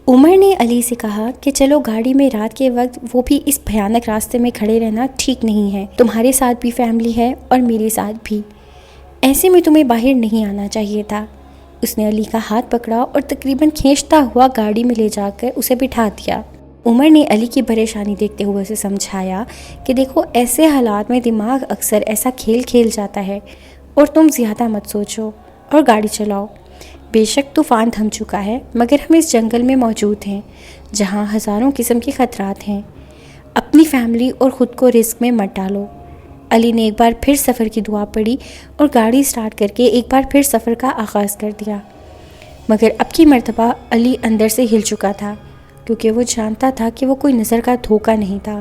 عمر نے علی سے کہا کہ چلو گاڑی میں رات کے وقت وہ بھی اس بھیانک راستے میں کھڑے رہنا ٹھیک نہیں ہے. تمہارے ساتھ بھی فیملی ہے اور میرے ساتھ بھی. ایسے میں تمہیں باہر نہیں آنا چاہیے تھا. اس نے علی کا ہاتھ پکڑا اور تقریباً کھینچتا ہوا گاڑی میں لے جا کر اسے بٹھا دیا. عمر نے علی کی پریشانی دیکھتے ہوئے اسے سمجھایا کہ دیکھو ایسے حالات میں دماغ اکثر ایسا کھیل کھیل جاتا ہے اور تم زیادہ مت سوچو اور گاڑی چلاؤ. بے شک طوفان تھم چکا ہے مگر ہم اس جنگل میں موجود ہیں جہاں ہزاروں قسم کے خطرات ہیں. اپنی فیملی اور خود کو رسک میں مت ڈالو. علی نے ایک بار پھر سفر کی دعا پڑھی اور گاڑی سٹارٹ کر کے ایک بار پھر سفر کا آغاز کر دیا. مگر اب کی مرتبہ علی اندر سے ہل چکا تھا کیونکہ وہ جانتا تھا کہ وہ کوئی نظر کا دھوکہ نہیں تھا.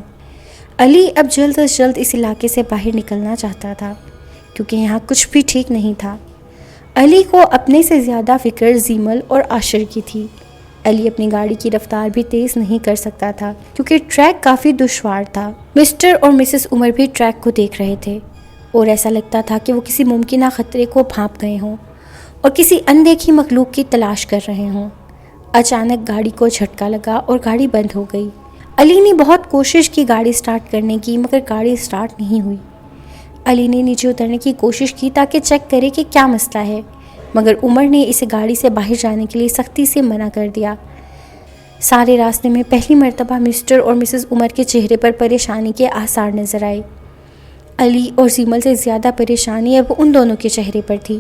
علی اب جلد از جلد اس علاقے سے باہر نکلنا چاہتا تھا کیونکہ یہاں کچھ بھی ٹھیک نہیں تھا. علی کو اپنے سے زیادہ فکر زیمل اور عاشر کی تھی. علی اپنی گاڑی کی رفتار بھی تیز نہیں کر سکتا تھا کیونکہ ٹریک کافی دشوار تھا. مسٹر اور مسز عمر بھی ٹریک کو دیکھ رہے تھے اور ایسا لگتا تھا کہ وہ کسی ممکنہ خطرے کو بھانپ گئے ہوں اور کسی اندیکھی مخلوق کی تلاش کر رہے ہوں. اچانک گاڑی کو جھٹکا لگا اور گاڑی بند ہو گئی. علی نے بہت کوشش کی گاڑی سٹارٹ کرنے کی مگر گاڑی سٹارٹ نہیں ہوئی. علی نے نیچے اترنے کی کوشش کی تاکہ چیک کرے کہ کیا مسئلہ ہے مگر عمر نے اسے گاڑی سے باہر جانے کے لیے سختی سے منع کر دیا. سارے راستے میں پہلی مرتبہ مسٹر اور مسز عمر کے چہرے پر پریشانی کے آثار نظر آئے. علی اور زیمل سے زیادہ پریشانی اب ان دونوں کے چہرے پر تھی.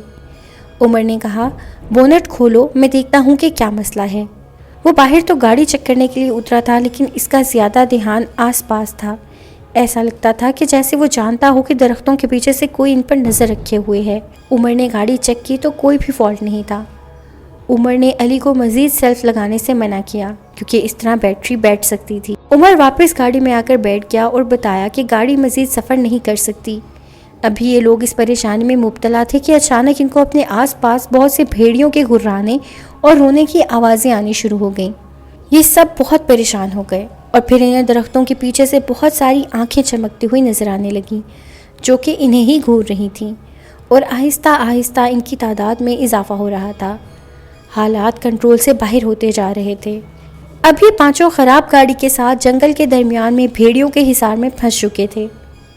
عمر نے کہا بونٹ کھولو میں دیکھتا ہوں کہ کیا مسئلہ ہے. وہ باہر تو گاڑی چیک کرنے کے لیے اترا تھا لیکن اس کا زیادہ دھیان آس پاس تھا. ایسا لگتا تھا کہ جیسے وہ جانتا ہو کہ درختوں کے پیچھے سے کوئی ان پر نظر رکھے ہوئے ہے. عمر نے گاڑی چیک کی تو کوئی بھی فالٹ نہیں تھا. عمر نے علی کو مزید سیلف لگانے سے منع کیا کیونکہ اس طرح بیٹری بیٹھ سکتی تھی. عمر واپس گاڑی میں آ کر بیٹھ گیا اور بتایا کہ گاڑی مزید سفر نہیں کر سکتی. ابھی یہ لوگ اس پریشانی میں مبتلا تھے کہ اچانک ان کو اپنے آس پاس بہت سے بھیڑیوں کے گھرانے اور رونے کی آوازیں آنی شروع ہو گئیں. یہ سب بہت پریشان ہو گئے اور پھر انہیں درختوں کے پیچھے سے بہت ساری آنکھیں چمکتی ہوئی نظر آنے لگیں جو کہ انہیں ہی گھور رہی تھیں اور آہستہ آہستہ ان کی تعداد میں اضافہ ہو رہا تھا. حالات کنٹرول سے باہر ہوتے جا رہے تھے. اب یہ پانچوں خراب گاڑی کے ساتھ جنگل کے درمیان میں بھیڑیوں کے حصار میں پھنس چکے تھے.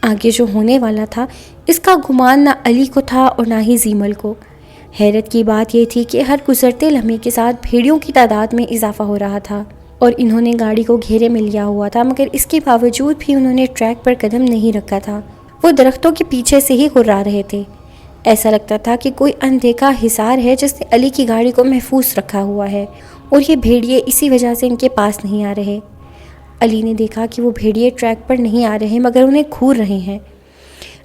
آگے جو ہونے والا تھا اس کا گمان نہ علی کو تھا اور نہ ہی زیمل کو. حیرت کی بات یہ تھی کہ ہر گزرتے لمحے کے ساتھ بھیڑیوں کی تعداد میں اضافہ ہو رہا تھا اور انہوں نے گاڑی کو گھیرے میں لیا ہوا تھا مگر اس کے باوجود بھی انہوں نے ٹریک پر قدم نہیں رکھا تھا. وہ درختوں کے پیچھے سے ہی گھرا رہے تھے. ایسا لگتا تھا کہ کوئی اندیکھا حصار ہے جس نے علی کی گاڑی کو محفوظ رکھا ہوا ہے اور یہ بھیڑیے اسی وجہ سے ان کے پاس نہیں آ رہے. علی نے دیکھا کہ وہ بھیڑیے ٹریک پر نہیں آ رہے مگر انہیں گھور رہے ہیں.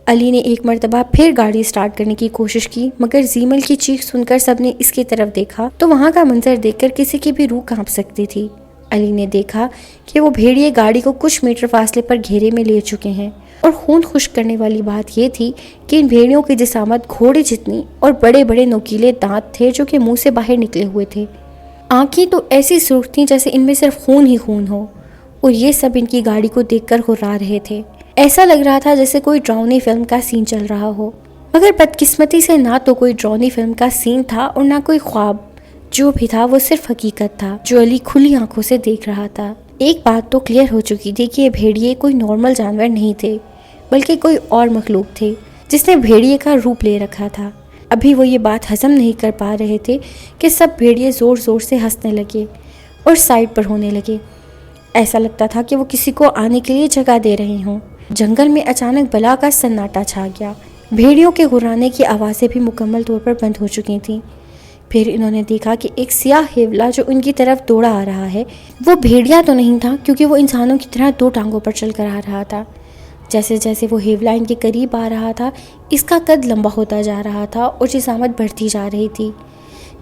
علی نے ایک مرتبہ پھر گاڑی سٹارٹ کرنے کی کوشش کی مگر زیمل کی چیخ سن کر سب نے اس کی طرف دیکھا تو وہاں کا منظر دیکھ کر کسی کی بھی روح کانپ سکتی تھی. علی نے دیکھا کہ وہ بھیڑیے گاڑی کو کچھ میٹر فاصلے پر گھیرے میں لے چکے ہیں اور خون خشک کرنے والی بات یہ تھی کہ ان بھیڑیوں کی جسامت گھوڑے جتنی اور بڑے بڑے نوکیلے دانت تھے جو کہ منہ سے باہر نکلے ہوئے تھے. آنکھیں تو ایسی سرخ تھیں جیسے ان میں صرف خون ہی خون ہو اور یہ سب ان کی گاڑی کو دیکھ کر ہرا رہے تھے. ایسا لگ رہا تھا جیسے کوئی ڈراؤنی فلم کا سین چل رہا ہو مگر بدقسمتی سے نہ تو کوئی ڈراؤنی فلم کا سین تھا اور نہ کوئی خواب. جو بھی تھا وہ صرف حقیقت تھا جو علی کھلی آنکھوں سے دیکھ رہا تھا. ایک بات تو کلیئر ہو چکی تھی کہ یہ بھیڑیے کوئی نارمل جانور نہیں تھے بلکہ کوئی اور مخلوق تھے جس نے بھیڑیے کا روپ لے رکھا تھا. ابھی وہ یہ بات ہضم نہیں کر پا رہے تھے کہ سب بھیڑیے زور زور سے ہنسنے لگے اور سائڈ پر ہونے لگے. ایسا لگتا تھا کہ وہ کسی کو آنے کے لیے جگہ دے رہے ہوں. جنگل میں اچانک بلا کا سناٹا چھا گیا. بھیڑیوں کے گھرانے کی آوازیں بھی مکمل طور پر بند ہو چکی تھیں. پھر انہوں نے دیکھا کہ ایک سیاہ ہیولا جو ان کی طرف دوڑا آ رہا ہے وہ بھیڑیا تو نہیں تھا کیونکہ وہ انسانوں کی طرح دو ٹانگوں پر چل کر آ رہا تھا. جیسے جیسے وہ ہیولا ان کے قریب آ رہا تھا اس کا قد لمبا ہوتا جا رہا تھا اور جسامت بڑھتی جا رہی تھی.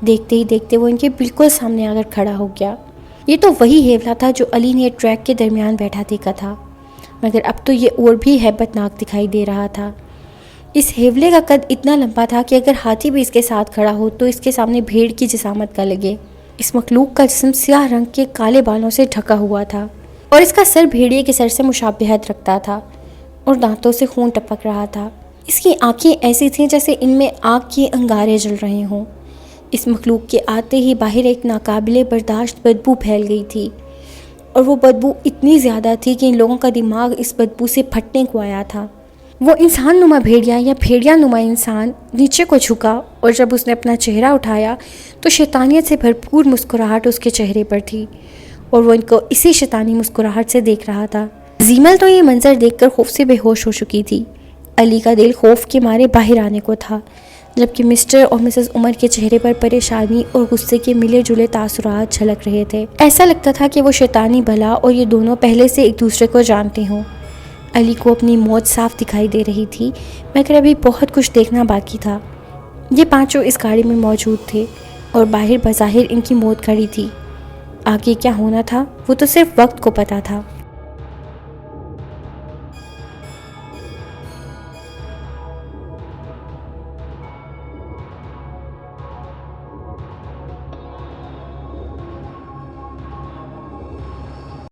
دیکھتے ہی دیکھتے وہ ان کے بالکل سامنے آ کر کھڑا ہو گیا. یہ تو وہی ہیولا تھا جو علی نے ٹریک کے درمیان بیٹھا دیکھا تھا مگر اب تو یہ اور بھی ہیبت ناک دکھائی دے رہا تھا. اس ہیولے کا قد اتنا لمبا تھا کہ اگر ہاتھی بھی اس کے ساتھ کھڑا ہو تو اس کے سامنے بھیڑ کی جسامت کا لگے. اس مخلوق کا جسم سیاہ رنگ کے کالے بالوں سے ڈھکا ہوا تھا اور اس کا سر بھیڑیے کے سر سے مشابہت رکھتا تھا اور دانتوں سے خون ٹپک رہا تھا. اس کی آنکھیں ایسی تھیں جیسے ان میں آگ کی انگارے جل رہے ہوں. اس مخلوق کے آتے ہی باہر ایک ناقابل برداشت بدبو پھیل گئی تھی، اور وہ بدبو اتنی زیادہ تھی کہ ان لوگوں کا دماغ اس بدبو سے پھٹنے کو آیا تھا۔ وہ انسان نما بھیڑیا یا بھیڑیا نما انسان نیچے کو جھکا، اور جب اس نے اپنا چہرہ اٹھایا تو شیطانیت سے بھرپور مسکراہٹ اس کے چہرے پر تھی، اور وہ ان کو اسی شیطانی مسکراہٹ سے دیکھ رہا تھا۔ زیمل تو یہ منظر دیکھ کر خوف سے بے ہوش ہو چکی تھی۔ علی کا دل خوف کے مارے باہر آنے کو تھا، جبکہ مسٹر اور مسز عمر کے چہرے پر پریشانی اور غصے کے ملے جلے تاثرات جھلک رہے تھے۔ ایسا لگتا تھا کہ وہ شیطانی بلا اور یہ دونوں پہلے سے ایک دوسرے کو جانتے ہوں۔ علی کو اپنی موت صاف دکھائی دے رہی تھی، مگر ابھی بہت کچھ دیکھنا باقی تھا۔ یہ پانچوں اس گاڑی میں موجود تھے اور باہر بظاہر ان کی موت کھڑی تھی۔ آگے کیا ہونا تھا وہ تو صرف وقت کو پتہ تھا۔